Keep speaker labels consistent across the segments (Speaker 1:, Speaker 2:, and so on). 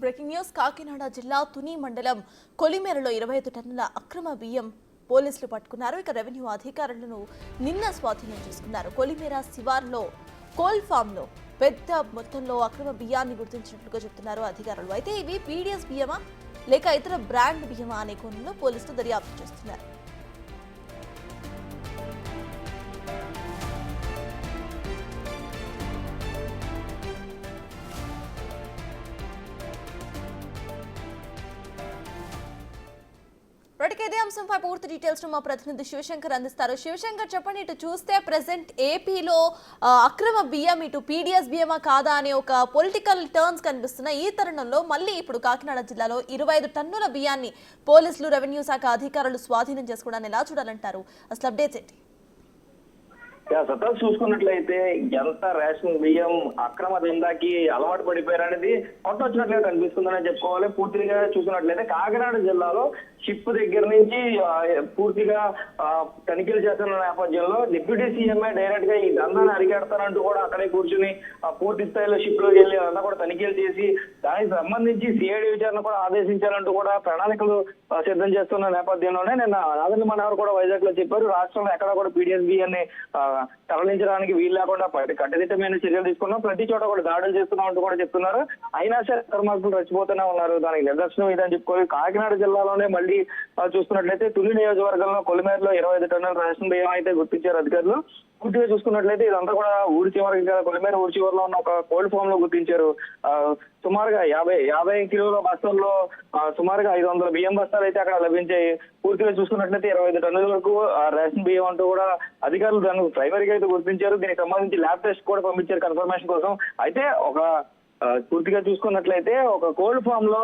Speaker 1: Breaking news Kakinada జిల్లా తుని మండలం కొలిమేరలో 25 టన్నుల అక్రమ బియ్యం పోలీసులు పట్టుకున్నారు. ఇక రెవెన్యూ అధికారులను నిన్న స్వాధీనం చేసుకున్నారు. కొలిమేర శివార్లో కోల్ ఫామ్ లో పెద్ద మొత్తంలో అక్రమ బియ్యాన్ని గుర్తించినట్లుగా చెప్తున్నారు అధికారులు. అయితే ఇవి పీడీఎస్ బియ్యమా లేక ఇతర బ్రాండ్ బియ్యమా అనే కోణంలో పోలీసులు దర్యాప్తు చేస్తున్నారు. ఇదే అంశంపై పూర్తి డీటెయిల్స్ మా ప్రతినిధి శివశంకర్ అందిస్తారు. శివశంకర్, చెప్పండి, ఇటు చూస్తే ప్రెసెంట్ ఏపీలో అక్రమ బియ్యం ఇటు పీడీఎస్ బియ్యమా కాదా అనే ఒక పొలిటికల్ టర్న్స్ కనిపిస్తున్నాయి. ఈ తరుణంలో మళ్ళీ ఇప్పుడు కాకినాడ జిల్లాలో 25 టన్నుల బియ్యాన్ని పోలీసులు, రెవెన్యూ శాఖ అధికారులు స్వాధీనం చేసుకోవడాన్ని ఎలా చూడాలంటారు? అసలు అప్డేట్స్ ఏంటి?
Speaker 2: సతత్ చూసుకున్నట్లయితే ఎంత రేషన్ బియ్యం అక్రమ దందాకి అలవాటు పడిపోయారనేది కొట్టొచ్చినట్లుగా కనిపిస్తుందని చెప్పుకోవాలి. పూర్తిగా చూసుకున్నట్లయితే కాకినాడ జిల్లాలో షిప్ దగ్గర నుంచి పూర్తిగా తనిఖీలు చేస్తున్న నేపథ్యంలో డిప్యూటీ సీఎంఏ డైరెక్ట్ గా ఈ దందాన్ని అరికెడతారంటూ కూడా అక్కడే కూర్చుని పూర్తి స్థాయిలో షిప్ లోకి వెళ్ళి అంతా కూడా తనిఖీలు చేసి దానికి సంబంధించి సిఐడి విచారణ కూడా ఆదేశించాలంటూ కూడా ప్రణాళికలు సిద్ధం చేస్తున్న నేపథ్యంలోనే నిన్న నాదెండ్ల మనోహర్ కూడా వైజాగ్ లో చెప్పారు. రాష్ట్రంలో ఎక్కడ కూడా పీడీఎస్ బియ్యాన్ని తరలించడానికి వీలు లేకుండా కట్టుదిట్టమైన చర్యలు తీసుకున్నాం, ప్రతి చోట కూడా దాడులు చేస్తున్నాం అంటూ కూడా చెప్తున్నారు. అయినా సరే ధర్మార్గులు రెచ్చిపోతూనే ఉన్నారు. దానికి నిదర్శనం ఇదని చెప్పుకోవాలి. కాకినాడ జిల్లాలోనే మళ్ళీ చూసుకున్నట్లయితే తుని నియోజకవర్గంలో కొలిమేరలో 25 టన్నుల రేషన్ బియ్యం అయితే గుర్తించారు అధికారులు. పూర్తిగా చూసుకున్నట్లయితే ఇదంతా కూడా ఊరి చివరికి కొలిమేర ఊరి చివరిలో ఉన్న ఒక కోల్డ్ ఫామ్ లో గుర్తించారు. సుమారుగా 50 కిలోల బస్తాల్లో సుమారుగా 500 బియ్యం బస్తాలు అయితే అక్కడ లభించాయి. పూర్తిగా చూసుకున్నట్లయితే 25 టన్నుల వరకు రేషన్ బియ్యం అంటూ కూడా అధికారులు దాన్ని ప్రైమరీగా అయితే గుర్తించారు. దీనికి సంబంధించి ల్యాబ్ టెస్ట్ కూడా పంపించారు కన్ఫర్మేషన్ కోసం. అయితే పూర్తిగా చూసుకున్నట్లయితే ఒక కోల్డ్ ఫామ్ లో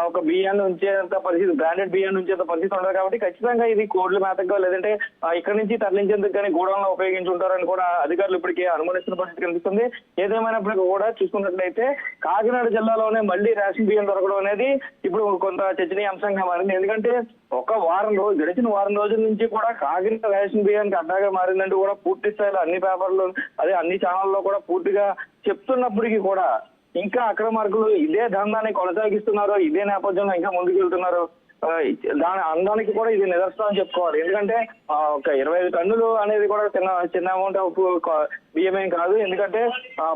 Speaker 2: ఒక బియ్యాన్ని ఉంచేంత పరిస్థితి, బ్రాండెడ్ బియ్యాన్ని ఉంచేంత పరిస్థితి ఉండదు కాబట్టి ఖచ్చితంగా ఇది కోడ్ల మేతగా లేదంటే ఇక్కడ నుంచి తరలించేందుకు కానీ గోడౌన్లో ఉపయోగించుంటారని కూడా అధికారులు ఇప్పటికే అనుమానిస్తున్న పరిస్థితి కనిపిస్తుంది. ఏదేమైనప్పటికీ కూడా చూసుకున్నట్లయితే కాకినాడ జిల్లాలోనే మళ్ళీ రేషన్ బియ్యం దొరకడం అనేది ఇప్పుడు కొంత చర్చనీయాంశంగా మారింది. ఎందుకంటే గడిచిన వారం రోజుల నుంచి కూడా కాకినాడ రేషన్ బియ్యానికి అడ్డాగా మారిందంటూ కూడా పూర్తి స్థాయిలో అన్ని పేపర్లు అన్ని ఛానల్లో కూడా పూర్తిగా చెప్తున్నప్పటికీ కూడా ఇంకా అక్రమార్కులు ఇదే దందాన్ని కొనసాగిస్తున్నారు. ఇదే నేపథ్యంలో ఇంకా ముందుకు వెళ్తున్నారు. దాని అందానికి కూడా ఇది నిదర్శనం చెప్పుకోవాలి. ఎందుకంటే ఒక 25 టన్నులు అనేది కూడా చిన్న అమౌంట్ ఆఫ్ బియ్యమేం కాదు. ఎందుకంటే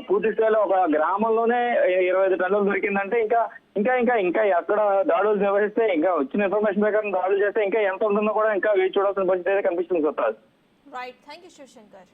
Speaker 2: పూర్తి స్థాయిలో ఒక గ్రామంలోనే 25 టన్నులు దొరికిందంటే ఇంకా ఎక్కడ దాడులు నిర్వహిస్తే, ఇంకా వచ్చిన ఇన్ఫర్మేషన్ ప్రకారం దాడులు చేస్తే ఇంకా ఎంత ఉంటుందో కూడా ఇంకా వేచి చూడాల్సిన పరిస్థితి అయితే కనిపిస్తుంది.
Speaker 1: Right, thank you Shivshankar.